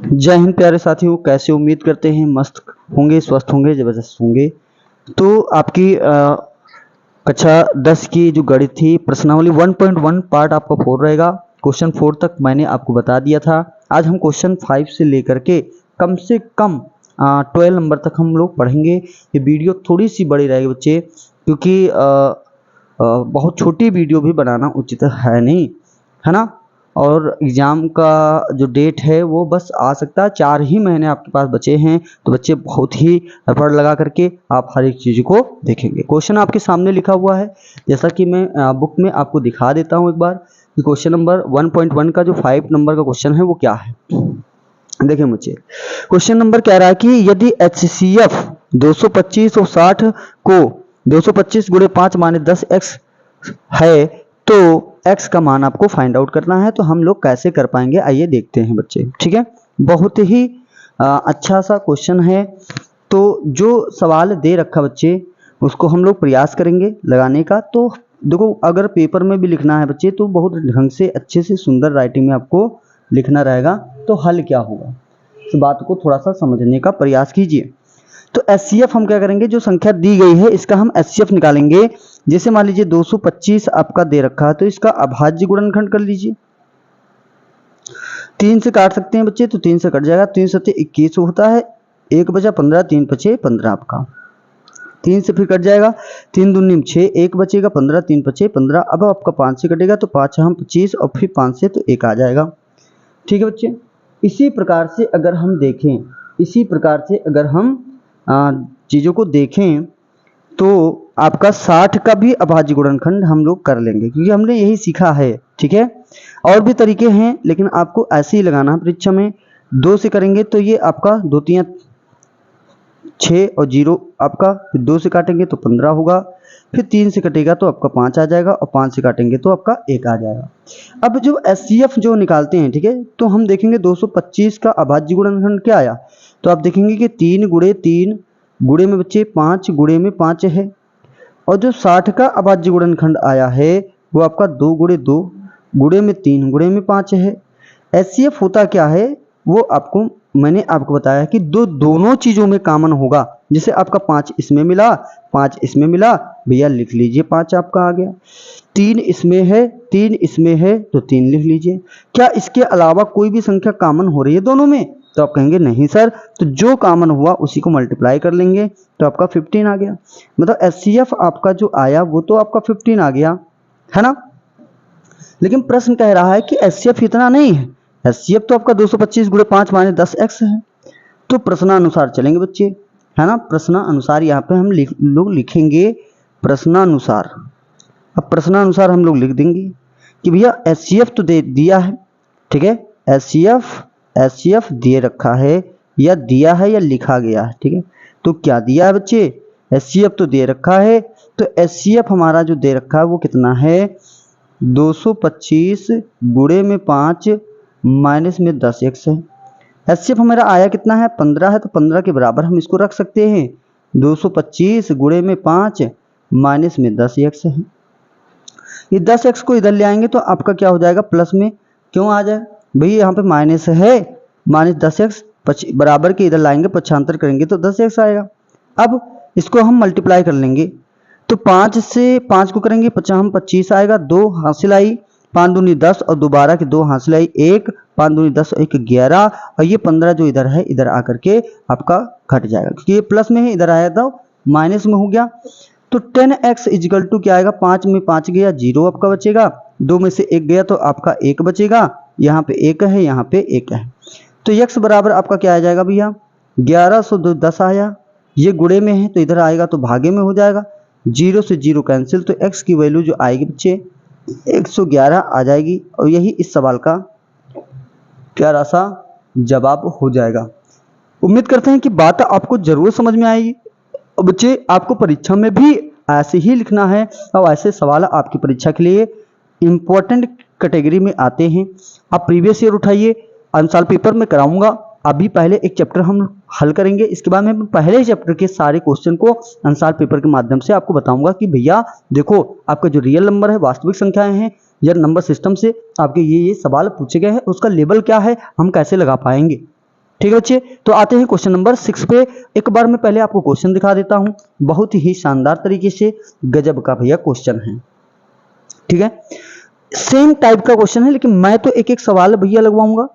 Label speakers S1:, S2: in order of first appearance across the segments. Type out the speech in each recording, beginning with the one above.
S1: जय हिंद प्यारे साथियों, कैसे उम्मीद करते हैं मस्त होंगे, स्वस्थ होंगे, जबरदस्त होंगे। तो आपकी कक्षा 10 की जो गणित थी प्रश्नावली 1.1 पार्ट आपका 4 रहेगा। क्वेश्चन 4 तक मैंने आपको बता दिया था। आज हम क्वेश्चन 5 से लेकर के कम से कम 12 नंबर तक हम लोग पढ़ेंगे। ये वीडियो थोड़ी सी बड़ी रहेगी बच्चे, क्योंकि बहुत छोटी वीडियो भी बनाना उचित है नहीं, है ना। और एग्ज़ाम का जो डेट है वो बस आ सकता है, 4 ही महीने आपके पास बचे हैं। तो बच्चे बहुत ही एफर्ट लगा करके आप हर एक चीज़ को देखेंगे। क्वेश्चन आपके सामने लिखा हुआ है, जैसा कि मैं बुक में आपको दिखा देता हूँ एक बार कि क्वेश्चन नंबर 1.1 का जो 5 नंबर का क्वेश्चन है वो क्या है। देखिए मुझे क्वेश्चन नंबर कह रहा है कि यदि HCF 225 और 60 को 225 गुणे 5 माइनस 10x है तो x का मान आपको फाइंड आउट करना है। तो हम लोग कैसे कर पाएंगे, आइए देखते हैं बच्चे। ठीक है, बहुत ही अच्छा सा क्वेश्चन है। तो जो सवाल दे रखा बच्चे उसको हम लोग प्रयास करेंगे लगाने का। तो देखो, अगर पेपर में भी लिखना है बच्चे तो बहुत ढंग से अच्छे से सुंदर राइटिंग में आपको लिखना रहेगा। तो हल क्या होगा इस बात को थोड़ा सा समझने का प्रयास कीजिए। तो HCF हम क्या करेंगे, जो संख्या दी गई है इसका हम HCF निकालेंगे। जैसे मान लीजिए 225 आपका दे रखा है तो इसका अभाज्य गुणनखंड कर लीजिए। 3 से काट सकते हैं बच्चे, तो 3 से कट जाएगा। 3 सत्ते 21 होता है, 1 बचा 15, 3 पचे 15 आपका। 3 से फिर कट जाएगा, 3 दूनी 6, 1 बचेगा 15, 3 पचे 15। अब आपका 5 से कटेगा तो 5 हम 25 और फिर 5 से तो 1 आ जाएगा। ठीक है बच्चे, इसी प्रकार से अगर हम देखें, इसी प्रकार से अगर हम चीज़ों को देखें तो आपका 60 का भी अभाज्य गुणनखंड हम लोग कर लेंगे, क्योंकि हमने यही सीखा है। ठीक है, और भी तरीके हैं लेकिन आपको ऐसे ही लगाना है परीक्षा में। 2 से करेंगे तो ये आपका 2 3 6 और 0 आपका, फिर 2 से काटेंगे तो 15 होगा, फिर 3 से कटेगा तो आपका 5 आ जाएगा और 5 से काटेंगे तो आपका 1 आ जाएगा। अब जो HCF जो निकालते हैं, ठीक है, तो हम देखेंगे 225 का अभाज्य गुणनखंड क्या आया। तो आप देखेंगे कि 3 गुणे 3 गुणे में बच्चे 5 गुणे में 5 है, और जो 60 का अभाज्य गुणनखंड आया है वो आपका 2 गुणे 2 गुणे में 3 गुणे में 5 है। HCF होता क्या है वो आपको मैंने आपको बताया कि दोनों चीज़ों में कॉमन होगा। जैसे आपका 5 इसमें मिला, 5 इसमें मिला, भैया लिख लीजिए 5 आपका आ गया। 3 इसमें है, 3 इसमें है तो 3 लिख लीजिए। क्या इसके अलावा कोई भी संख्या कॉमन हो रही है दोनों में? तो आप कहेंगे नहीं सर, तो जो कॉमन हुआ उसी को मल्टीप्लाई कर लेंगे तो आपका 15 आ गया। मतलब HCF आपका जो आया वो तो आपका 15 आ गया, है ना। लेकिन प्रश्न कह रहा है कि HCF इतना नहीं है। HCF तो आपका 225 गुणे 5 माइनस 10x है। तो प्रश्नानुसार चलेंगे बच्चे, है ना। प्रश्नानुसार यहाँ पे हम लोग लिखेंगे प्रश्नानुसार। अब प्रश्नानुसार हम लोग लिख देंगे कि भैया HCF तो दे दिया है, ठीक है, HCF दे रखा है या दिया है या लिखा गया है। ठीक है, तो क्या दिया है बच्चे, HCF तो दे रखा है। तो HCF हमारा जो दे रखा है वो कितना है, 225 गुणे में 5 माइनस में 10x है। HCF हमारा आया कितना है, 15 है, तो 15 के बराबर हम इसको रख सकते हैं। 225 गुणे में 5 माइनस में 10x है। ये 10x को इधर ले आएंगे तो आपका क्या हो जाएगा, प्लस में क्यों आ जाए भाई, यहाँ पे माइनस है, माइनस 10x बराबर के इधर लाएंगे, पक्षांतर करेंगे तो 10x आएगा। अब इसको हम मल्टीप्लाई कर लेंगे तो 5 से 5 को करेंगे 50 हम 25 आएगा, 2 हासिल आई, 5 दूनी 10 और दोबारा के 2 हासिल आई 1, 5 दूनी 10 1 11, और ये 15 जो इधर है इधर आकर के आपका घट जाएगा, क्योंकि ये प्लस में है, इधर आया था माइनस में हो गया। तो 10x इजिकल टू क्या आएगा, 5 में 5 गया 0 आपका बचेगा, 2 में से 1 गया तो आपका 1 बचेगा, यहाँ पे 1 है यहाँ पे 1 है। तो x बराबर आपका क्या आ जाएगा भैया, 1110 आया। ये गुणे में है तो इधर आएगा तो भागे में हो जाएगा, 0 से 0 कैंसिल, तो x की वैल्यू जो आएगी बच्चे 111 आ जाएगी। और यही इस सवाल का प्यारा सा जवाब हो जाएगा। उम्मीद करते हैं कि बात आपको जरूर समझ में आएगी। और बच्चे आपको परीक्षा में भी ऐसे ही लिखना है, और ऐसे सवाल आपकी परीक्षा के लिए इम्पोर्टेंट कैटेगरी में आते हैं। आप प्रीवियस ईयर उठाइए, अनसाल पेपर में कराऊंगा। अभी पहले एक चैप्टर हम हल करेंगे, इसके बाद में पहले चैप्टर के सारे क्वेश्चन को अनसाल पेपर के माध्यम से आपको बताऊंगा कि भैया देखो आपका जो रियल नंबर है, वास्तविक संख्याएं हैं या नंबर सिस्टम से आपके ये सवाल पूछे गए हैं, उसका लेवल क्या है, हम कैसे लगा पाएंगे। ठीक है बच्चे, तो आते हैं क्वेश्चन नंबर 6 पे। एक बार मैं पहले आपको क्वेश्चन दिखा देता हूं, बहुत ही शानदार तरीके से गजब का भैया क्वेश्चन है। ठीक है, सेम टाइप का क्वेश्चन है, लेकिन मैं तो एक एक सवाल भैया लगवाऊंगा।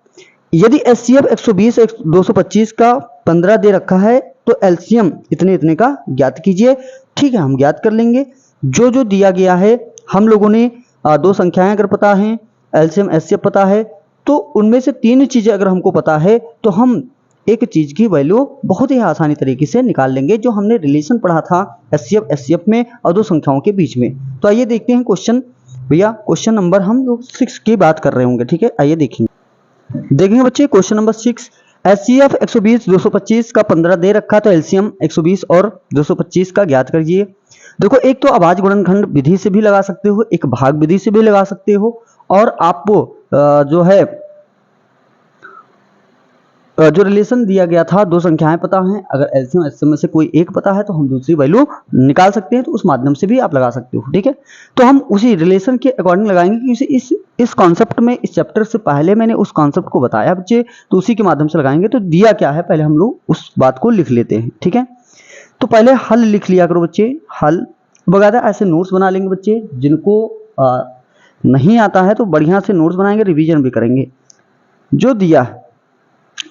S1: यदि एचसीएफ 120 225 का 15 दे रखा है तो एलसीएम इतने इतने का ज्ञात कीजिए। ठीक है, हम ज्ञात कर लेंगे। जो जो दिया गया है हम लोगों ने दो संख्याएं अगर पता है, एलसीएम एचसीएफ पता है, तो उनमें से तीन चीजें अगर हमको पता है तो हम एक चीज की वैल्यू बहुत ही आसानी तरीके से निकाल लेंगे, जो हमने रिलेशन पढ़ा था एचसीएफ एचसीएफ में और दो संख्याओं के बीच में। तो आइए देखते हैं क्वेश्चन भैया। क्वेश्चन नंबर हम लोग 6 की बात कर रहे होंगे। ठीक है, आइए देखेंगे बच्चे क्वेश्चन नंबर 6। एचसीएफ 120 225 का 15 दे रखा, तो एलसीएम 120 और 225 का ज्ञात करिए। देखो, एक तो अभाज्य गुणनखंड विधि से भी लगा सकते हो, एक भाग विधि से भी लगा सकते हो, और आपको जो है जो रिलेशन दिया गया था, दो संख्याएं पता हैं, अगर एलसीएम एचसीएम में से कोई एक पता है तो हम दूसरी वैल्यू निकाल सकते हैं, तो उस माध्यम से भी आप लगा सकते हो। ठीक है, तो हम उसी रिलेशन के अकॉर्डिंग लगाएंगे, क्योंकि इस कॉन्सेप्ट में, इस चैप्टर से पहले मैंने उस कॉन्सेप्ट को बताया बच्चे, तो उसी के माध्यम से लगाएंगे। तो दिया क्या है पहले हम लोग उस बात को लिख लेते हैं। ठीक है, तो पहले हल लिख लिया करो बच्चे, हल वगैरह ऐसे नोट्स बना लेंगे बच्चे। जिनको नहीं आता है तो बढ़िया से नोट्स बनाएंगे, रिवीजन भी करेंगे। जो दिया है,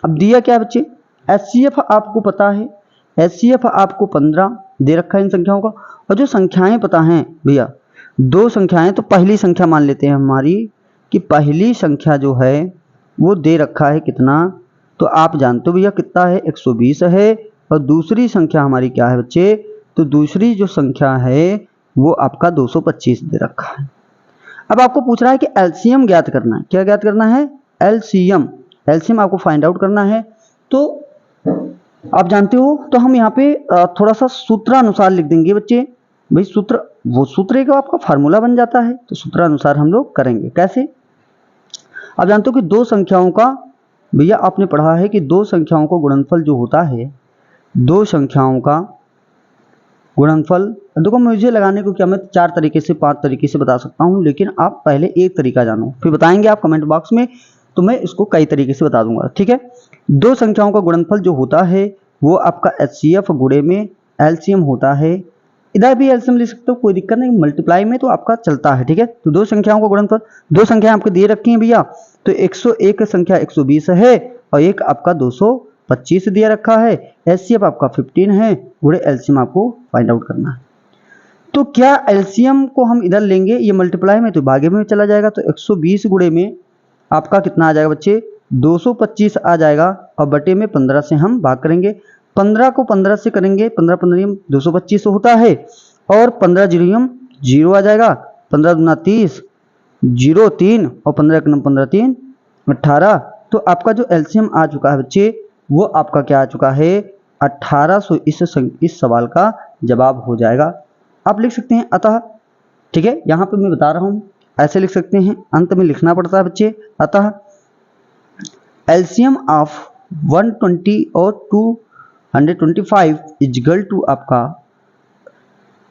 S1: अब दिया क्या है बच्चे, एचसीएफ आपको पता है, एचसीएफ आपको 15 दे रखा है इन संख्याओं का, और जो संख्याएं पता हैं भैया, दो संख्याएं, तो पहली संख्या मान लेते हैं हमारी कि पहली संख्या जो है वो दे रखा है कितना, तो आप जानते हो भैया कितना है, 120 है। और दूसरी संख्या हमारी क्या है बच्चे, तो दूसरी जो संख्या है वो आपका 225 दे रखा है। अब आपको पूछ रहा है कि एलसीएम ज्ञात करना है। क्या ज्ञात करना है, एलसीएम, एलसीएम आपको फाइंड आउट करना है। तो आप जानते हो, तो हम यहाँ पे थोड़ा सा सूत्रानुसार लिख देंगे बच्चे। भाई सूत्र, वो सूत्र का आपका फार्मूला बन जाता है, तो सूत्रानुसार हम लोग करेंगे। कैसे, आप जानते हो कि दो संख्याओं का, भैया आपने पढ़ा है कि दो संख्याओं का गुणनफल जो होता है, दो संख्याओं का गुणनफल, देखो मुझे लगाने को क्या, मैं 4 तरीके से 5 तरीके से बता सकता हूँ, लेकिन आप पहले एक तरीका जानो, फिर बताएंगे आप कमेंट बॉक्स में, तो मैं इसको कई तरीके से बता दूंगा। ठीक है, दो संख्याओं का गुणनफल जो होता है वो आपका एचसीएफ गुणे में एलसीएम होता है। इधर भी एलसीएम लिख सकते हो, कोई दिक्कत नहीं, मल्टीप्लाई में तो आपका चलता है। ठीक है, तो दो संख्याओं का गुणनफल, दो संख्याएं आपको दे रखी हैं भैया, तो 101 संख्या 120 है और एक आपका 225 दिया रखा है। एचसीएफ आपका 15 है, गुणे एलसीएम आपको फाइंड आउट करना है। तो क्या एलसीएम को हम इधर लेंगे, ये मल्टीप्लाई में तो भागे में चला जाएगा, तो 120 गुणे में आपका कितना आ जाएगा बच्चे, 225 आ जाएगा, और बटे में 15 से हम भाग करेंगे। 15 को 15 से करेंगे, 15 15 225 होता है, और 15 जीरो 0 आ जाएगा, 15 दूना 30, 0 3, और 15 एक 15 3 18। तो आपका जो एलसीएम आ चुका है बच्चे, वो आपका क्या आ चुका है, 1800। इस सवाल का जवाब हो जाएगा। आप लिख सकते हैं अतः। ठीक है, यहाँ पे मैं बता रहा हूँ, ऐसे लिख सकते हैं, अंत में लिखना पड़ता है बच्चे। अतः एलसीएम ऑफ 120 और 225 इक्वल टू आपका,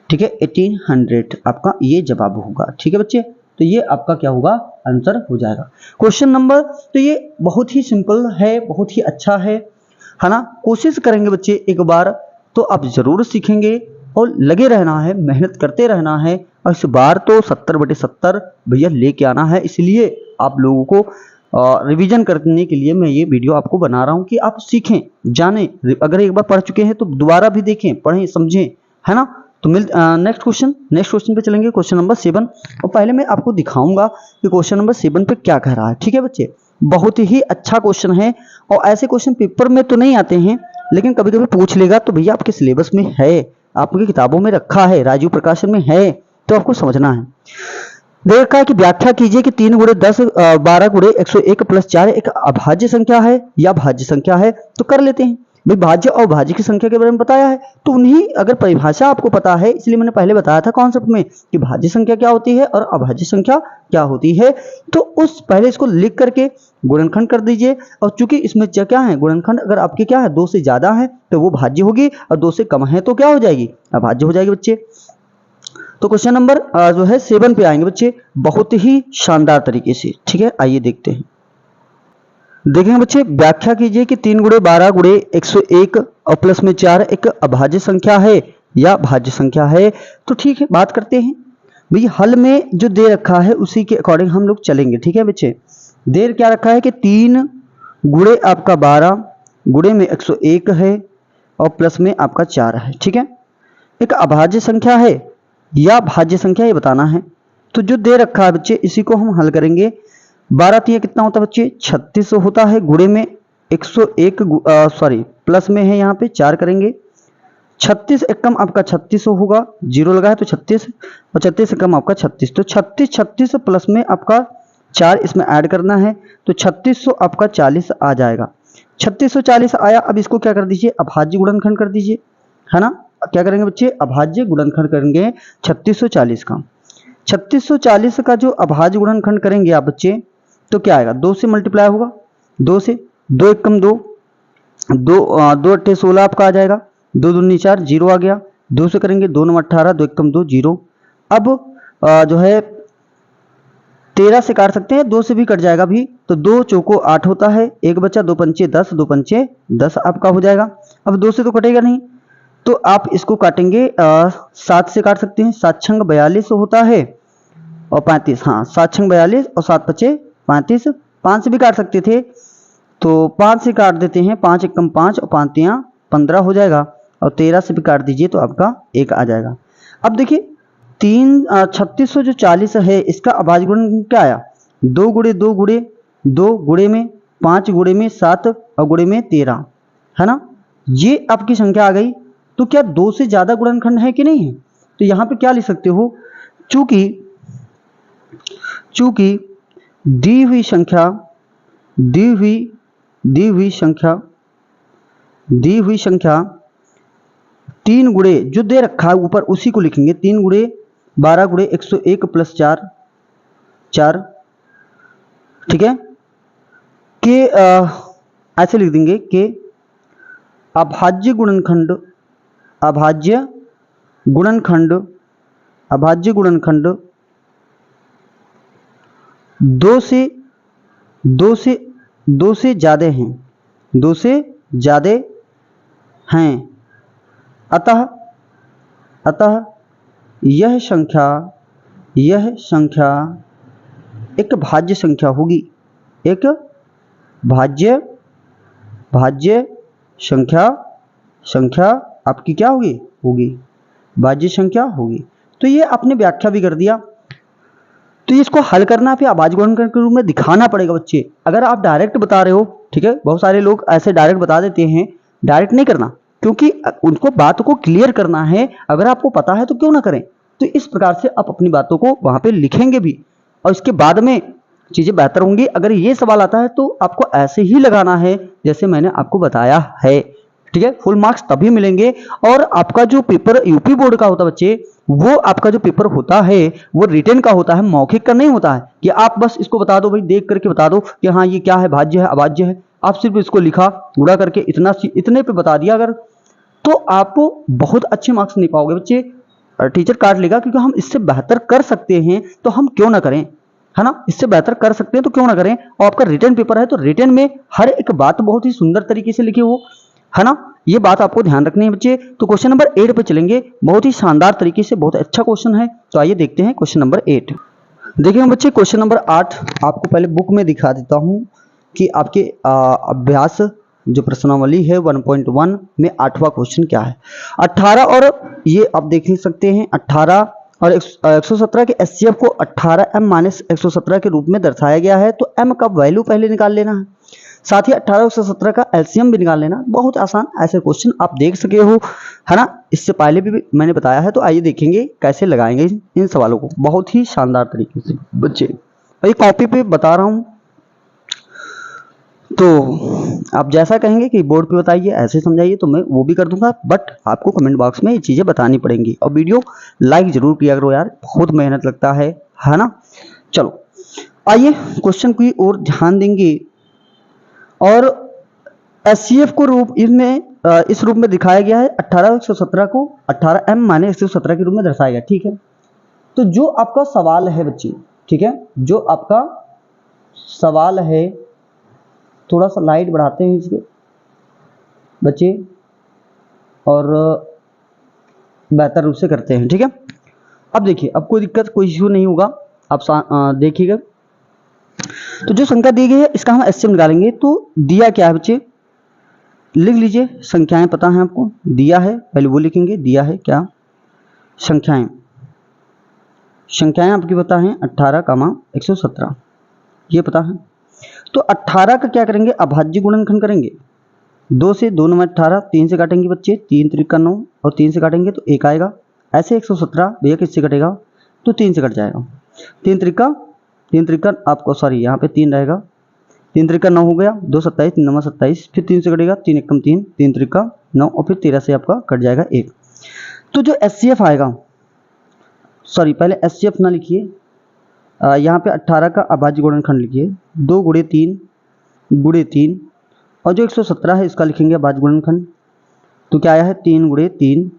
S1: ठीक है, 1800 आपका ये जवाब होगा। ठीक है बच्चे, तो ये आपका क्या होगा, आंसर हो जाएगा। क्वेश्चन नंबर, तो ये बहुत ही सिंपल है, बहुत ही अच्छा है ना। कोशिश करेंगे बच्चे एक बार तो आप जरूर सीखेंगे, और लगे रहना है, मेहनत करते रहना है, और इस बार तो 70/70 भैया लेके आना है। इसलिए आप लोगों को रिवीजन करने के लिए मैं ये वीडियो आपको बना रहा हूँ कि आप सीखें, जानें। अगर एक बार पढ़ चुके हैं तो दोबारा भी देखें, पढ़ें, समझें, है ना। तो नेक्स्ट क्वेश्चन पे चलेंगे, क्वेश्चन नंबर 7। और पहले मैं आपको दिखाऊंगा कि क्वेश्चन नंबर 7 पे क्या कह रहा है। ठीक है बच्चे, बहुत ही अच्छा क्वेश्चन है, और ऐसे क्वेश्चन पेपर में तो नहीं आते हैं, लेकिन कभी कभी पूछ लेगा, तो भैया आपके सिलेबस में है, आपकी किताबों में रखा है, राजीव प्रकाशन में है, तो आपको समझना है। देखा है कि व्याख्या कीजिए कि 3 गुणे 10 12 गुणे 101 + 4 एक अभाज्य संख्या है या भाज्य संख्या है। तो कर लेते हैं भाई, भाज्य और भाज्य की संख्या के बारे में बताया है, तो उन्हीं अगर परिभाषा आपको पता है, इसलिए मैंने पहले बताया था कॉन्सेप्ट में कि भाज्य संख्या क्या होती है और अभाज्य संख्या क्या होती है। तो उस पहले इसको लिख करके गुणनखंड कर दीजिए, और चूंकि इसमें क्या है, गुणनखंड अगर आपके क्या है 2 से ज्यादा है तो वो भाज्य होगी, और 2 से कम है तो क्या हो जाएगी, अभाज्य हो जाएगी बच्चे। तो क्वेश्चन नंबर जो है 7 पे आएंगे बच्चे, बहुत ही शानदार तरीके से। ठीक है, आइए देखते हैं। देखेंगे बच्चे, व्याख्या कीजिए कि 3 गुणे 12 गुणे 101 और प्लस में 4 एक अभाज्य संख्या है या भाज्य संख्या है। तो ठीक है, बात करते हैं भाई। हल में जो दे रखा है उसी के अकॉर्डिंग हम लोग चलेंगे। ठीक है बच्चे, देर क्या रखा है कि 3 गुणे आपका 12 गुणे में 101 है और प्लस में आपका 4 है। ठीक है, एक अभाज्य संख्या है या भाज्य संख्या ये बताना है। तो जो दे रखा है बच्चे इसी को हम हल करेंगे। 12 3 कितना होता है बच्चे 36 होता है, गुणे में 101 सॉरी प्लस में है यहाँ पे 4 करेंगे। 36 एकम आपका 36 होगा, जीरो लगा है तो 36 और 36 एकम आपका 36, तो 36 36 प्लस में आपका 4 इसमें ऐड करना है तो 3600 आपका 40 आ जाएगा। 3640 आया। अब इसको क्या कर दीजिए, अभाज्य गुणनखंड कर दीजिए, है ना। क्या करेंगे बच्चे, अभाज्य गुणनखंड करेंगे 3640 का। 3640 का जो अभाज्य गुणनखंड करेंगे आप बच्चे तो क्या आएगा, 2 से मल्टीप्लाई होगा, 2 से, 2 एकम 2, 2 अट्ठे 16 आपका आ जाएगा, 2 दूनी 4, जीरो आ गया। 2 से करेंगे 2 9 18, 2 एकम 2, जीरो। अब जो है 13 से काट सकते हैं, 2 से भी कट जाएगा भी, तो 2 चौको 8 होता है, एक बचा, 2 पंचे 10, 2 पंचे 10 आपका हो जाएगा। अब 2 से तो कटेगा नहीं तो आप इसको काटेंगे 7 से काट सकते हैं, 7 छंग 42 होता है और 35, हाँ 7 छंग 42 और 7 पचे 35। 5 से भी काट सकते थे तो 5 से काट देते हैं, 5 एकम 5 और 5 तियां 15 हो जाएगा, और 13 से भी काट दीजिए तो आपका 1 आ जाएगा। अब देखिए 3640 है, इसका अभाज्य गुणन क्या आया, 2 गुणे 2 गुणे 2 गुणे में 5 गुणे में 7 और गुणे में 13, है ना। ये आपकी संख्या आ गई। तो क्या 2 से ज्यादा गुणनखंड है कि नहीं है, तो यहां पे क्या लिख सकते हो, चूंकि दी हुई संख्या 3 गुणे जो दे रखा है ऊपर उसी को लिखेंगे, 3 गुणे 12 गुणे 101 प्लस 4, ठीक है, के ऐसे लिख देंगे कि अभाज्य गुणनखंड 2 से ज्यादा हैं, 2 से ज्यादा हैं, अतः यह संख्या एक भाज्य संख्या होगी, एक भाज्य संख्या आपकी क्या होगी भाज्य संख्या होगी। तो ये आपने व्याख्या भी कर दिया। तो इसको हल करना फिर अभाज्य गुणनखंड के रूप में दिखाना पड़ेगा बच्चे। अगर आप डायरेक्ट बता रहे हो, ठीक है, बहुत सारे लोग ऐसे डायरेक्ट बता देते हैं, डायरेक्ट नहीं करना, क्योंकि उनको बात को क्लियर करना है। अगर आपको पता है तो क्यों ना करें। तो इस प्रकार से आप अपनी बातों को वहां पे लिखेंगे भी और इसके बाद में चीजें बेहतर होंगी। अगर ये सवाल आता है तो आपको ऐसे ही लगाना है जैसे मैंने आपको बताया है, ठीक है। फुल मार्क्स तभी मिलेंगे। और आपका जो पेपर यूपी बोर्ड का होता है बच्चे, वो आपका जो पेपर होता है वो रिटन का होता है, मौखिक का नहीं होता है कि आप बस इसको बता दो भाई, देख करके बता दो कि हाँ ये क्या है, भाज्य है अभाज्य है। आप सिर्फ इसको लिखा, गुणा करके इतने पे बता दिया अगर, तो आप बहुत अच्छे मार्क्स नहीं पाओगे बच्चे, टीचर काट लेगा। क्योंकि हम इससे बेहतर कर सकते हैं तो हम क्यों ना करें, है ना। इससे बेहतर कर सकते हैं तो क्यों ना करें। और आपका रिटन पेपर है तो रिटन में हर एक बात बहुत ही सुंदर तरीके से लिखे हो, है ना। ये बात आपको ध्यान रखनी है बच्चे। तो क्वेश्चन नंबर 8 पे चलेंगे, बहुत ही शानदार तरीके से, बहुत अच्छा क्वेश्चन है। तो आइए देखते हैं क्वेश्चन नंबर 8। देखिए बच्चे क्वेश्चन नंबर 8 आपको पहले बुक में दिखा देता हूं कि आपके अभ्यास जो प्रश्नावली है 1.1 में 8वां क्वेश्चन क्या है। 18 और ये आप देख सकते हैं, 18 और 117 के एचसीएफ को 18m-117 के रूप में दर्शाया गया है। तो m का वैल्यू पहले निकाल लेना है, साथ ही 18 और 117 का एलसीएम भी निकाल लेना। बहुत आसान ऐसे क्वेश्चन आप देख सके हो, है ना। इससे पहले भी मैंने बताया है। तो आइए देखेंगे कैसे लगाएंगे इन सवालों को बहुत ही शानदार तरीके से बच्चे। ये कॉपी पे बता रहा हूं, तो आप जैसा कहेंगे कि बोर्ड पे बताइए, ऐसे समझाइए, तो मैं वो भी कर दूंगा। बट आपको कमेंट बॉक्स में ये चीजें बतानी पड़ेंगी। और वीडियो लाइक जरूर किया करो यार, बहुत मेहनत लगता है ना। चलो आइए क्वेश्चन की ओर ध्यान देंगे। और एचसीएफ को रूप इसमें इस रूप में दिखाया गया है। 18 और 117 को 18m-117 के रूप में दर्शाया गया, ठीक है। तो जो आपका सवाल है बच्चे, ठीक है, जो आपका सवाल है, थोड़ा सा लाइट बढ़ाते हैं इसके बच्चे और बेहतर रूप से करते हैं, ठीक है। अब देखिए, अब कोई दिक्कत कोई इश्यू नहीं होगा, आप देखिएगा। तो जो संख्या दी गई है इसका हम एचसीएफ निकालेंगे। तो दिया क्या है बच्चे, लिख लीजिए, संख्याएं पता है आपको, दिया है पहले वो लिखेंगे, दिया है क्या, संख्याएं आपकी पता है 18, ये पता है। तो 18 का क्या करेंगे, अभाज्य गुणनखंड करेंगे। 2 से 2 9 18, 3 से काटेंगे बच्चे, 3 त्रिका 9 और 3 से काटेंगे तो 1 आएगा। ऐसे 117 भैया किससे कटेगा, तो 3 से कट जाएगा। 3 त्रिका आपको सॉरी यहाँ पे 3 रहेगा, 3 त्रिका 9 हो गया, 2 27, 3 9 27, फिर 3 से कटेगा, 3 एकम 3, 3 त्रिका 9 और फिर 13 से आपका कट जाएगा 1। तो जो एचसीएफ आएगा, सॉरी पहले एचसीएफ ना लिखिए, यहाँ पे 18 का अभाज्य गुणनखंड लिखिए, 2 गुणे 3 और जो 117 है इसका लिखेंगे अभाज्य गुणनखंड। तो क्या आया है, 3 गुणे 3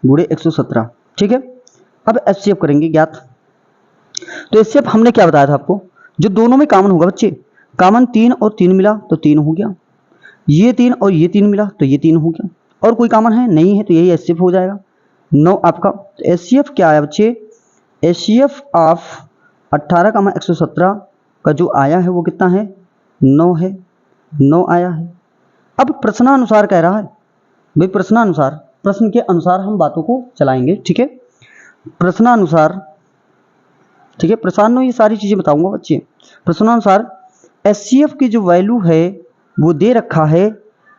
S1: गुणे 117, ठीक है। अब एचसीएफ करेंगे ज्ञात। तो एचसीएफ हमने क्या बताया था आपको, जो दोनों में कॉमन होगा बच्चे, कॉमन 3 और 3 मिला तो 3 हो गया, ये 3 और ये 3 मिला तो ये 3 हो गया, और कोई कॉमन है नहीं है तो यही एचसीएफ हो जाएगा 9 आपका। तो एचसीएफ क्या आया बच्चे, एचसीएफ ऑफ 18, 117 का जो आया है वो कितना है, 9 है, 9 आया है। अब प्रश्नानुसार कह रहा है भाई, प्रश्नानुसार, प्रश्न के अनुसार हम बातों को चलाएंगे, ठीक है। प्रश्नानुसार, ठीक है, प्रश्न ये सारी चीजें बताऊंगा बच्चे। प्रश्नानुसार एचसीएफ की जो वैल्यू है वो दे रखा है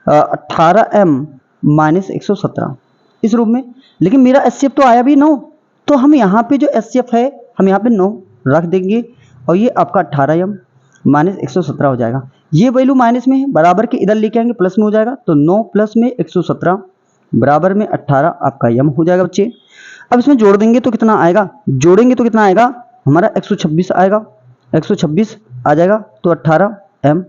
S1: 18m - 117 इस रूप में, लेकिन मेरा एचसीएफ तो आया भी 9, तो हम यहाँ पे जो एचसीएफ है हम यहाँ पे 9 रख देंगे और ये आपका 18m - 117 हो जाएगा। ये वैल्यू माइनस में है, बराबर के इधर लेके आएंगे प्लस में हो जाएगा, तो 9 प्लस में 117 बराबर में 18 आपका यम हो जाएगा बच्चे। अब इसमें जोड़ देंगे तो कितना आएगा, जोड़ेंगे तो कितना आएगा हमारा 126 आएगा, 126 आ जाएगा तो 18m।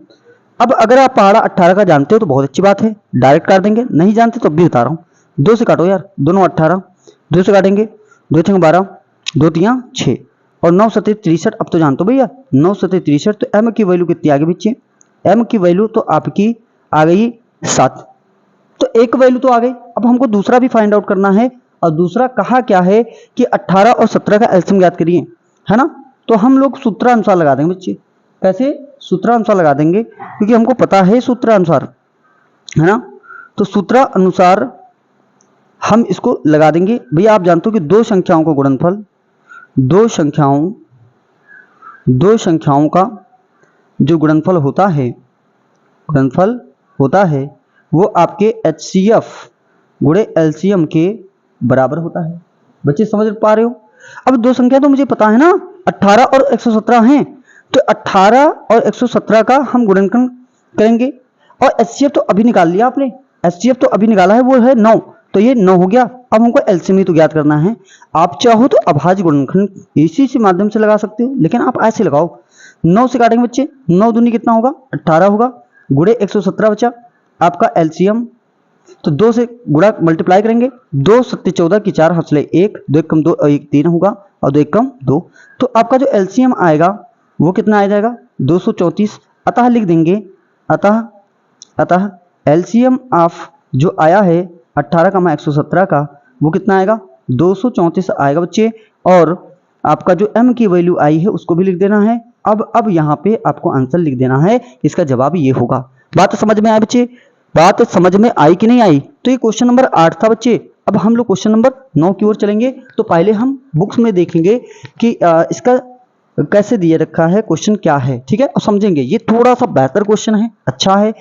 S1: अब अगर आप पहाड़ा 18 का जानते हो तो बहुत अच्छी बात है, डायरेक्ट काट देंगे, नहीं जानते तो अब भी बता रहा हूँ, 2 से काटो यार, दोनों 18, 2 से काटेंगे, 2 × 12, 2 × 6 और 9 × 7 = 63। अब तो जानते हो भैया 9 × 7 = 63, तो m की वैल्यू कितनी आ गई बच्चे, m की वैल्यू तो आपकी आ गई 7। तो एक वैल्यू तो आ गई, अब हमको दूसरा भी फाइंड आउट करना है, और दूसरा कहा क्या है कि 18 और 17 का एलसीएम ज्ञात करिए, है ना। तो हम लोग सूत्रानुसार लगा देंगे बच्चे, कैसे, सूत्रानुसार लगा देंगे, क्योंकि हमको पता है सूत्रानुसार, है ना। तो सूत्रानुसार हम इसको लगा देंगे। भैया आप जानते हो कि दो संख्याओं का गुणनफल, दो संख्याओं का जो गुणनफल होता है वो आपके एचसीएफ गुणे एलसीएम के बराबर होता है। बच्चे समझ पा रहे हो। अब दो संख्या तो मुझे पता है ना, 18 और 117 हैं, तो 18 और 117 का हम गुणनखंड करेंगे, और एचसीएफ तो अभी निकाल लिया आपने, एचसीएफ तो अभी निकाला है, वो है 9, तो ये 9 हो गया। अब हमको एलसीएम ही तो ज्ञात करना है। आप चाहो तो अभाज्य गुणनखंड इसी से माध्यम से लगा सकते हो, लेकिन आप ऐसे लगाओ, 9 से काटेंगे बच्चे, 9 दूनी कितना होगा 18 होगा, गुणे 117 बचा आपका एलसीएम, तो 2 से गुणा मल्टीप्लाई करेंगे, 2 7 14 की 4 हाथ ले 1, 2 1 2 1 3 होगा, और 2 1 2, तो आपका जो एलसीएम आएगा वो कितना आ जाएगा 234। अतः लिख देंगे, अतः एलसीएम ऑफ जो आया है 18 का 117 का वो कितना आएगा 234 आएगा बच्चे। और आपका जो m की वैल्यू आई है उसको भी लिख देना है। अब यहाँ पे आपको आंसर लिख देना है, इसका जवाब ये होगा। बात समझ में आई बच्चे, बात समझ में आई कि नहीं आई। तो ये क्वेश्चन नंबर 8 था बच्चे। अब हम लोग क्वेश्चन नंबर 9 की ओर चलेंगे। तो पहले हम बुक्स में देखेंगे कि इसका कैसे दिया रखा है, क्वेश्चन क्या है, ठीक है, और समझेंगे। ये थोड़ा सा बेहतर क्वेश्चन है, अच्छा है,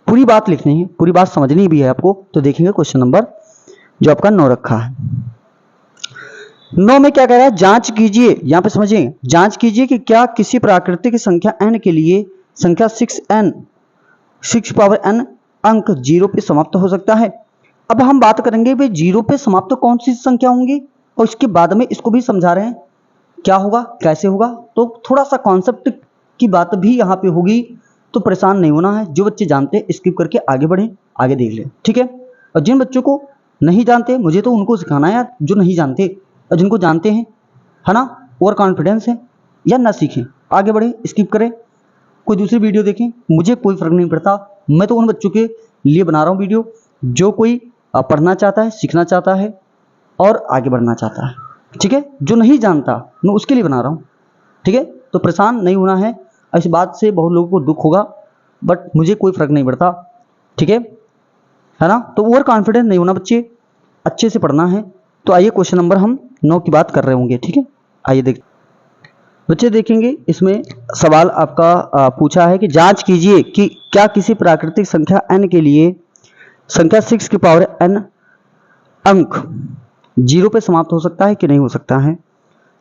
S1: पूरी बात लिखनी है, पूरी बात समझनी भी है आपको। तो देखेंगे क्वेश्चन नंबर जो आपका 9 रखा है। 9 में क्या कह रहा है, जांच कीजिए, यहां पे समझिए, जांच कीजिए कि क्या किसी प्राकृतिक संख्या n के लिए संख्या 6 पावर n अंक 0 पे समाप्त हो सकता है। अब हम बात करेंगे भाई 0 पे समाप्त कौन सी संख्या होंगी, और इसके बाद में इसको भी समझा रहे हैं क्या होगा कैसे होगा। तो थोड़ा सा कॉन्सेप्ट की बात भी यहाँ पे होगी, तो परेशान नहीं होना है। जो बच्चे जानते हैं स्किप करके आगे बढ़ें, आगे देख लें, ठीक है। और जिन बच्चों को नहीं जानते, मुझे तो उनको सिखाना है यार, जो नहीं जानते, और जिनको जानते हैं, है ना, ओवर कॉन्फिडेंस है, या ना सीखें, आगे बढ़ें, स्किप करें कोई दूसरी वीडियो देखें, मुझे कोई फर्क नहीं पड़ता। मैं तो उन बच्चों के लिए बना रहा हूँ वीडियो जो कोई पढ़ना चाहता है, सीखना चाहता है और आगे बढ़ना चाहता है। ठीक है, जो नहीं जानता मैं उसके लिए बना रहा हूँ। ठीक है, तो परेशान नहीं होना है। इस बात से बहुत लोगों को दुख होगा, बट मुझे कोई फर्क नहीं पड़ता। ठीक है ना। तो ओवर कॉन्फिडेंस नहीं होना बच्चे, अच्छे से पढ़ना है। तो आइए क्वेश्चन नंबर हम 9 की बात कर रहे होंगे। ठीक है, आइए देख बच्चे देखेंगे। इसमें सवाल आपका पूछा है कि जांच कीजिए कि क्या किसी प्राकृतिक संख्या n के लिए संख्या 6 की पावर n अंक 0 पे समाप्त हो सकता है कि नहीं हो सकता है।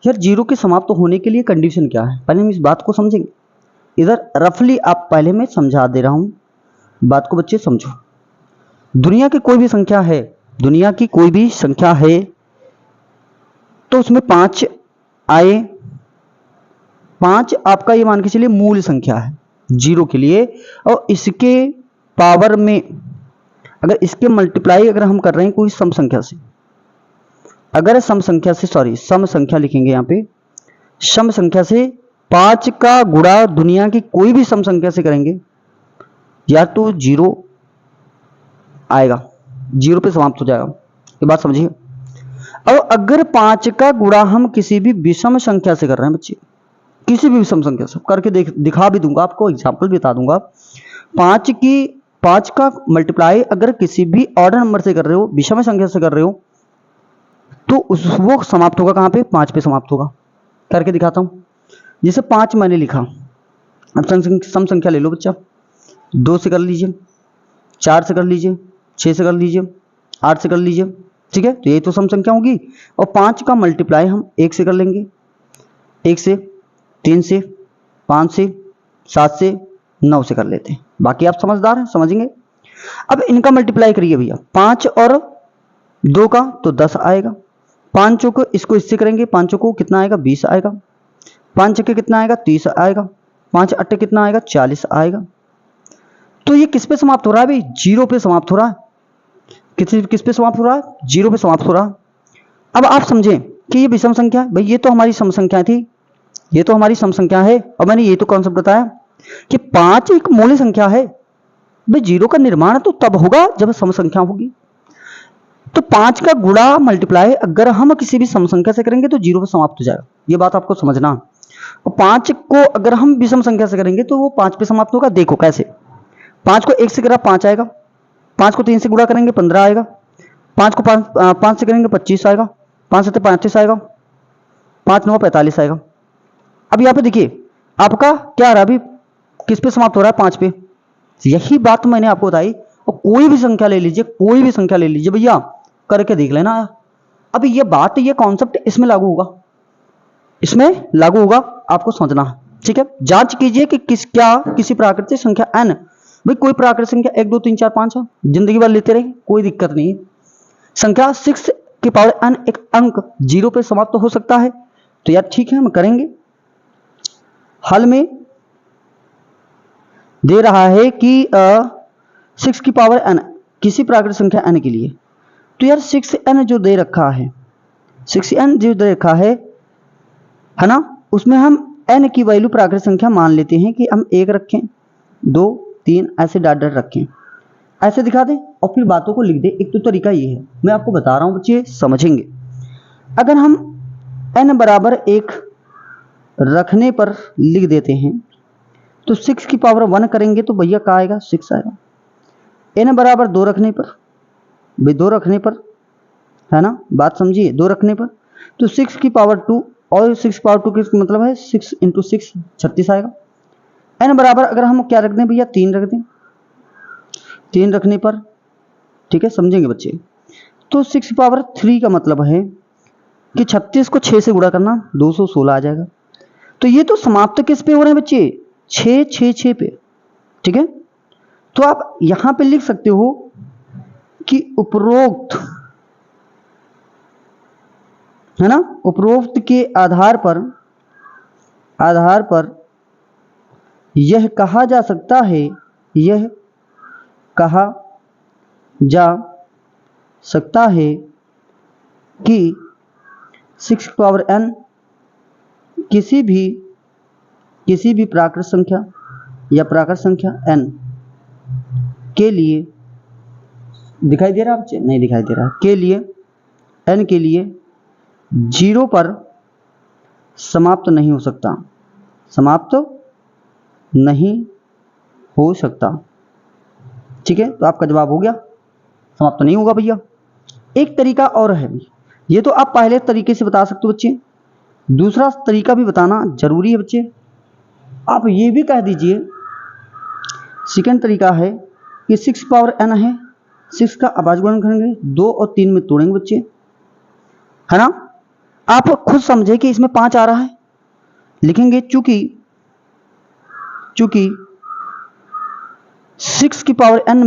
S1: यार 0 के समाप्त होने के लिए कंडीशन क्या है, पहले हम इस बात को समझेंगे। इधर रफली आप पहले मैं समझा दे रहा हूं, बात को बच्चे समझो। दुनिया की कोई भी संख्या है, दुनिया की कोई भी संख्या है तो उसमें 5 आए। 5 आपका ये मान के चलिए मूल संख्या है 0 के लिए, और इसके पावर में अगर इसके मल्टीप्लाई अगर हम कर रहे हैं कोई सम संख्या से, अगर सम संख्या से सम संख्या लिखेंगे यहाँ पे, सम संख्या से 5 का गुणा दुनिया की कोई भी सम संख्या से करेंगे या तो 0 आएगा, 0 पे समाप्त हो जाएगा। ये बात समझिए। अब अगर 5 का गुणा हम किसी भी विषम संख्या से कर रहे हैं बच्चे, किसी भी विषम संख्या से करके दिखा भी दूंगा आपको, एग्जाम्पल भी बता दूंगा। 5 का मल्टीप्लाई अगर किसी भी ऑर्डर नंबर से कर रहे हो, विषम संख्या से कर रहे हो, तो वो समाप्त होगा कहाँ पे, 5 पे समाप्त होगा। करके दिखाता हूं। जैसे 5 मैंने लिखा, अब सम संख्या ले लो बच्चा, 2 से कर लीजिए, 4 से कर लीजिए, 6 से कर लीजिए, 8 से कर लीजिए। ठीक है, तो ये तो सम संख्या होगी। और 5 का मल्टीप्लाई हम 1 से कर लेंगे, 1 से, 3 से, 5 से, 7 से, 9 से कर लेते हैं। बाकी आप समझदार हैं, समझेंगे। अब इनका मल्टीप्लाई करिए भैया, 5 और 2 का तो 10 आएगा। 5 को इसको इससे करेंगे, 5 को कितना आएगा, 20 आएगा। 5 के कितना आएगा, 30 आएगा। 5 अट्टे कितना आएगा, 40 आएगा। तो ये किस पे समाप्त हो रहा है भाई, 0 पे समाप्त हो रहा है। किस पे समाप्त हो रहा है, 0 पे समाप्त हो रहा है। अब आप समझें कि ये विषम संख्या है भाई, ये तो हमारी सम संख्या थी, ये तो हमारी सम संख्या है। और मैंने ये तो कॉन्सेप्ट बताया कि 5 एक मूल संख्या है भाई, 0 का निर्माण तो तब होगा जब सम संख्या होगी। तो 5 का गुणा मल्टीप्लाई अगर हम किसी भी सम संख्या से करेंगे तो 0 पे समाप्त हो जाएगा। ये बात आपको समझना। और 5 को अगर हम विषम संख्या से करेंगे तो वो 5 पे समाप्त होगा। देखो कैसे, 5 को 1 से करा 5 आएगा, 5 को 3 से गुणा करेंगे 15 आएगा, 5 को 5 से करेंगे 25 आएगा, 5 से 35 आएगा, 5 9 45 आएगा। अब यहाँ पे देखिए आपका क्या आ रहा है अभी, किस पे समाप्त हो रहा है, 5 पे। यही बात मैंने आपको बताई। और कोई भी संख्या ले लीजिए, कोई भी संख्या ले लीजिए भैया, करके देख लेना। अब ये बात, ये कॉन्सेप्ट इसमें लागू होगा, इसमें लागू होगा, आपको समझना है। ठीक है, जांच कीजिए कि किसी प्राकृतिक संख्या n, भाई कोई प्राकृतिक संख्या 1 2 3 4 5 है, जिंदगी भर लेते रहे, कोई दिक्कत नहीं है। संख्या 6 की पावर n एक अंक 0 पे समाप्त तो हो सकता है। तो यार ठीक है, हम करेंगे। हल में दे रहा है कि 6 की पावर n किसी प्राकृतिक संख्या n के लिए। तो यार 6n जो दे रखा है, 6n जो दे रखा है ना, उसमें हम n की वैल्यू प्राकृतिक संख्या मान लेते हैं कि हम 1 रखें, 2 3 ऐसे डॉट डॉट रखें, ऐसे दिखा दें और फिर बातों को लिख दें। एक तो तरीका ये है, मैं आपको बता रहा हूं बच्चे, समझेंगे। अगर हम n बराबर 1 रखने पर लिख देते हैं तो 6 की पावर 1 करेंगे तो भैया क्या आएगा, 6 आएगा। n बराबर 2 रखने पर, भाई 2 रखने पर, है ना, बात समझिए, 2 रखने पर तो 6 की पावर 2, और 6 पावर 2 का मतलब है 6 × 6 36 आएगा। n बराबर अगर हम क्या रख दें भैया, 3 रख दें, 3 रखने पर, ठीक है, समझेंगे बच्चे। तो 6 पावर 3 का मतलब है कि 36 को 6 से गुणा करना, 216 आ जाएगा। तो ये तो समाप्त किस पे हो रहे हैं बच्चे, 6 6 6 पे। ठीक है, तो आप यहां पे लिख सकते हो कि उपरोक्त, है ना, उपरोक्त के आधार पर यह कहा जा सकता है, यह कहा जा सकता है कि 6 पावर n किसी भी प्राकृतिक संख्या या प्राकृत संख्या n के लिए, दिखाई दे रहा है बच्चे? नहीं दिखाई दे रहा। के लिए, n के लिए 0 पर समाप्त नहीं हो सकता, समाप्त नहीं हो सकता। ठीक है, तो आपका जवाब हो गया, समाप्त नहीं होगा भैया। एक तरीका और है भी, ये तो आप पहले तरीके से बता सकते हो बच्चे, दूसरा तरीका भी बताना जरूरी है बच्चे। आप ये भी कह दीजिए, सेकंड तरीका है कि 6 पावर n है, 6 का अभाज्य गुणन करेंगे, 2 और 3 में तोड़ेंगे बच्चे, है ना। आप खुद समझे कि इसमें 5 आ रहा है, लिखेंगे चूंकि 6 की पावर n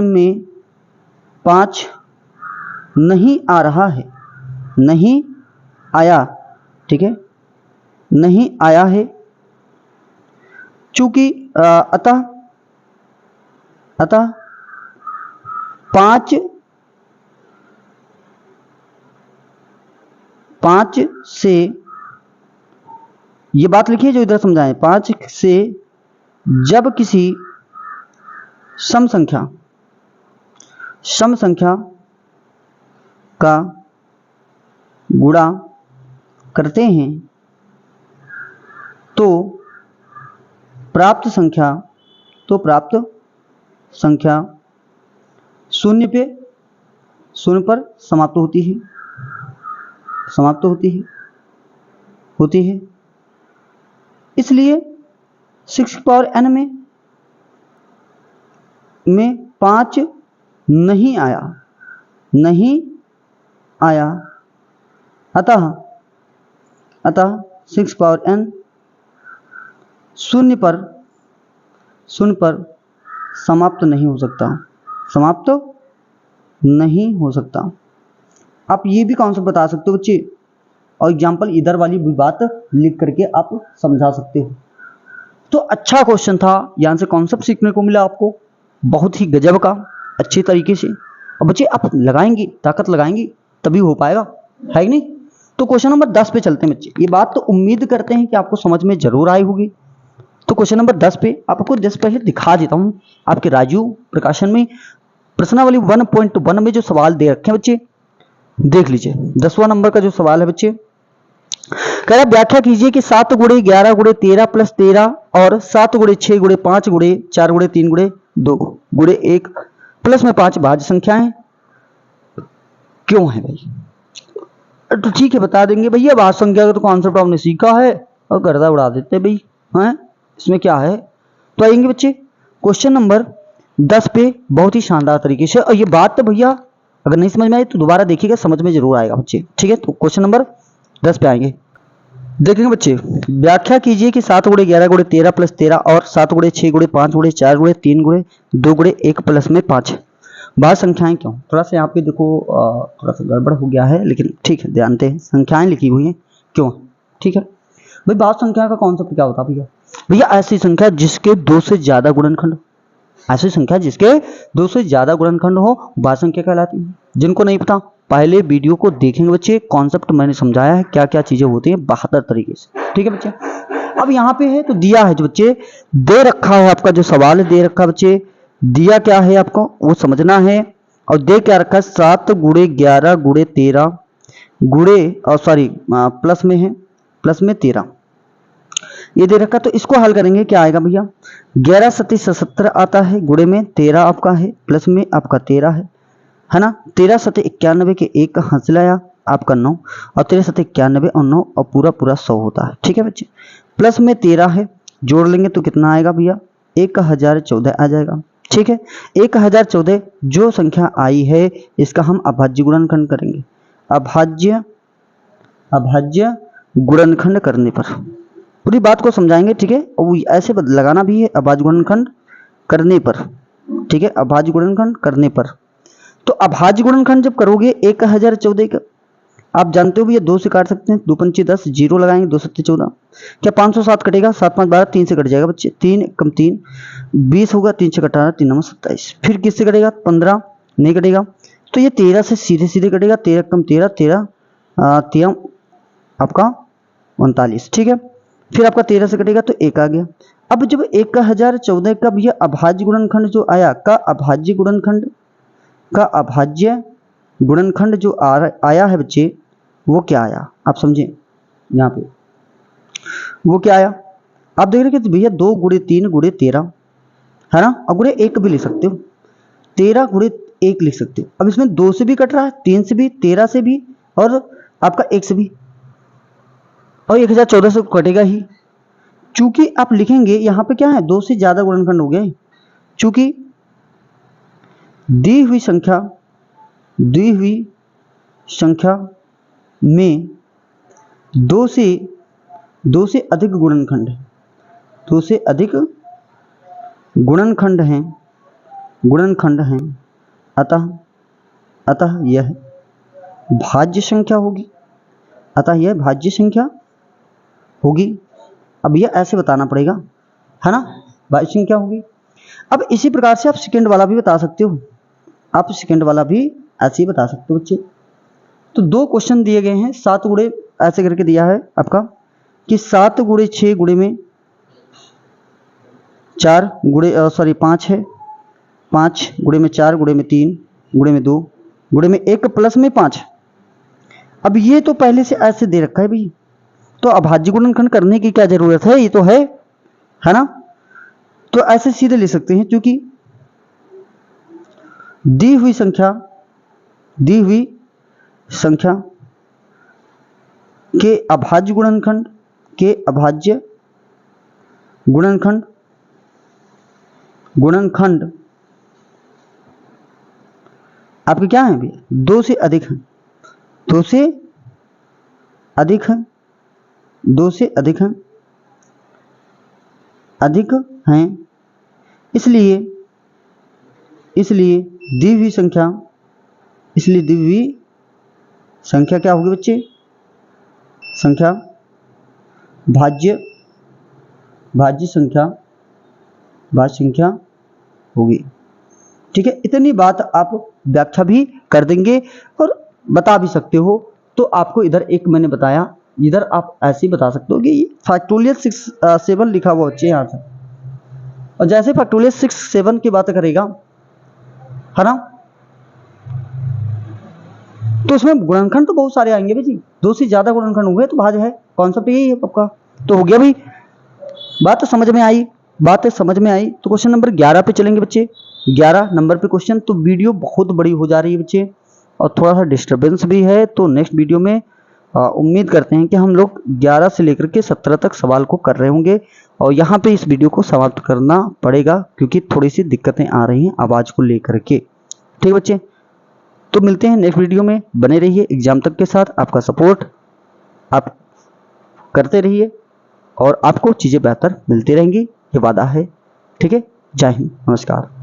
S1: में 5 नहीं आ रहा है, नहीं आया, ठीक है, नहीं आया है, चूंकि अतः 5 से, ये बात लिखिए जो इधर समझाएं, 5 से जब किसी सम संख्या का गुणा करते हैं तो प्राप्त संख्या शून्य पर समाप्त होती है। इसलिए 6 पावर n में 5 नहीं आया, अतः 6 पावर n शून्य पर समाप्त नहीं हो सकता। आप ये भी कॉन्सेप्ट बता सकते हो बच्चे, और एग्जाम्पल इधर वाली भी बात लिख करके आप समझा सकते हो। तो अच्छा क्वेश्चन था, यहाँ से कॉन्सेप्ट सीखने को मिला आपको बहुत ही गजब का, अच्छी तरीके से। और बच्चे आप लगाएंगे, ताकत लगाएंगे तभी हो पाएगा, है कि नहीं। तो क्वेश्चन नंबर 10 पे चलते हैं बच्चे। ये बात तो उम्मीद करते हैं कि आपको समझ में जरूर आई होगी। तो क्वेश्चन नंबर 10 पे आपको जस्ट पहले दिखा देता हूं, आपके राजू प्रकाशन में प्रश्नावली 1.1 में जो सवाल दे रखे हैं बच्चे, देख लीजिए। 10वां नंबर का जो सवाल है बच्चे, कह रहा व्याख्या कीजिए कि 7 गुणे 11 गुणे 13 प्लस 13 और 7 गुणे 6 गुणे 5 गुणे 4 गुणे 3 गुणे 2 गुणे 1 प्लस में 5 भाज्य संख्याएं क्यों है भाई। तो ठीक है, बता देंगे भैया, भाज्य संख्या का तो कॉन्सेप्ट आपने सीखा है और गर्दा उड़ा देते भाई, हैं इसमें क्या है। तो आएंगे बच्चे क्वेश्चन नंबर 10 पे बहुत ही शानदार तरीके से। और ये बात तो भैया अगर नहीं समझ में आई तो दोबारा देखिएगा, समझ में जरूर आएगा बच्चे, ठीक है। तो क्वेश्चन नंबर 10 पे आएंगे, देखेंगे बच्चे। व्याख्या कीजिए कि 7 गुणे 11 गुणे 13 प्लस 13 और 7 गुणे 6 गुणे 5 गुणे 4 गुणे 3 गुणे 2 गुणे 1 प्लस में 5 भाज्य संख्याएं क्यों। थोड़ा सा यहाँ पे देखो थोड़ा सा गड़बड़ हो गया है, लेकिन ठीक है, ध्यान दें, संख्याएं लिखी हुई हैं क्यों, ठीक है भाई। भाज्य संख्या का कॉन्सेप्ट क्या होता है भैया? भैया ऐसी संख्या जिसके 2 से ज्यादा गुणनखंड, ऐसी संख्या जिसके 2 से ज्यादा गुणनखंड हो भाज्य संख्या कहलाती है। जिनको नहीं पता पहले वीडियो को देखेंगे बच्चे, कॉन्सेप्ट मैंने समझाया है क्या क्या चीजें होती हैं बेहतर तरीके से, ठीक है बच्चे। अब यहाँ पे है तो दिया है जो बच्चे दे रखा है, आपका जो सवाल दे रखा है बच्चे, दिया क्या है आपको वो समझना है। और दे क्या रखा है, 7 गुणे 11 गुणे 13 गुणे और सॉरी प्लस में है, प्लस में 13 ये दे रखा। तो इसको हल करेंगे, क्या आएगा भैया, 11 सत्ती 77 आता है, गुणे में 13 आपका है, प्लस में आपका 13 है ना। 13 सत्ती 91 के 1 का हासिल आया आपका 9, और 13 सत्ती 91 और 9 और पूरा 100 होता है, ठीक है बच्चे। प्लस में 13 है, जोड़ लेंगे तो कितना आएगा भैया, 1014 आ जाएगा, ठीक है। 1014 जो संख्या आई है इसका हम अभाज्य गुणनखंड करेंगे, अभाज्य गुणनखंड करने पर पूरी बात को समझाएंगे, ठीक है। और ऐसे लगाना भी है, अभाज्य गुणनखंड करने पर, ठीक है, अभाज्य गुणनखंड करने पर। तो अभाज्य गुणनखंड जब करोगे 1014 का, आप जानते हो भैया 2 से काट सकते हैं, 2 पंचे 10, 0 लगाएंगे, 2 सत्ते 14, क्या 507 कटेगा, 7 5 12, 3 से कट जाएगा बच्चे, 3 कम 3 20 होगा, 3 से कटा 3 9 27, फिर किससे कटेगा, 15 नहीं कटेगा, तो ये 13 से सीधे सीधे कटेगा, 13 कम 13 13 आपका 39, ठीक है। फिर आपका 13 से कटेगा तो 1 आ गया, अब जब 1014 का भैया अभाज्य गुणनखंड जो आया, का अभाज्य गुणनखंड जो आया है बच्चे, वो क्या आया आप समझे यहाँ पे, वो क्या आया आप देख रहे कि भैया 2 गुणे 3 गुणे 13 है ना, और गुणे 1 भी लिख सकते हो, 13 गुणे 1 लिख सकते हो। अब इसमें 2 से भी कट रहा है, 3 से भी, 13 से भी, और आपका 1 से भी, और 1014 से कटेगा ही। चूंकि आप लिखेंगे यहाँ पे क्या है, 2 से ज्यादा गुणनखंड हो गए, चूंकि दी हुई संख्या में 2 से अधिक गुणनखंड, 2 से अधिक गुणनखंड हैं, अतः यह भाज्य संख्या होगी, अब यह ऐसे बताना पड़ेगा, है ना, भाज्य संख्या होगी। अब इसी प्रकार से आप सेकंड वाला भी बता सकते हो, आप सेकंड वाला भी ऐसे ही बता सकते हो बच्चे। तो 2 क्वेश्चन दिए गए हैं, 7 गुणे ऐसे करके दिया है आपका कि 7 गुणे 6 गुणे में 4 गुणे 5 है, 5 गुणे में 4 गुणे में 3 गुणे में 2 गुणे में 1 प्लस में 5। अब ये तो पहले से ऐसे दे रखा है भाई, तो अभाज्य गुणनखंड करने की क्या जरूरत है, ये तो है ना, तो ऐसे सीधे ले सकते हैं, क्योंकि दी हुई संख्या के अभाज्य गुणनखंड आपके क्या है भैया, 2 से अधिक हैं, 2 से अधिक हैं, इसलिए दी हुई संख्या क्या होगी बच्चे, संख्या भाज्य संख्या होगी। ठीक है, इतनी बात आप व्याख्या भी कर देंगे और बता भी सकते हो। तो आपको इधर एक मैंने बताया, इधर आप ऐसे ही बता सकते हो कि फैक्टोरियल 6 7 लिखा हुआ बच्चे यहाँ से, और जैसे फैक्टोरियल 6 7 की बात करेगा, है ना, तो उसमें गुणनखंड तो बहुत सारे आएंगे भाई, 2 से ज्यादा गुणनखंड होंगे तो भाज्य है, कॉन्सेप्ट यही है आपका। तो हो गया भाई, बात समझ में आई, तो क्वेश्चन नंबर 11 पे चलेंगे बच्चे, 11 नंबर पे क्वेश्चन। तो वीडियो बहुत बड़ी हो जा रही है बच्चे, और थोड़ा सा डिस्टर्बेंस भी है, तो नेक्स्ट वीडियो में उम्मीद करते हैं कि हम लोग 11 से लेकर के 17 तक सवाल को कर रहे होंगे, और यहाँ पे इस वीडियो को समाप्त करना पड़ेगा क्योंकि थोड़ी सी दिक्कतें आ रही हैं आवाज को लेकर के। ठीक बच्चे, तो मिलते हैं नेक्स्ट वीडियो में, बने रहिए एग्जाम तक के साथ, आपका सपोर्ट आप करते रहिए और आपको चीजें बेहतर मिलती रहेंगी, ये वादा है। ठीक है, जय हिंद, नमस्कार।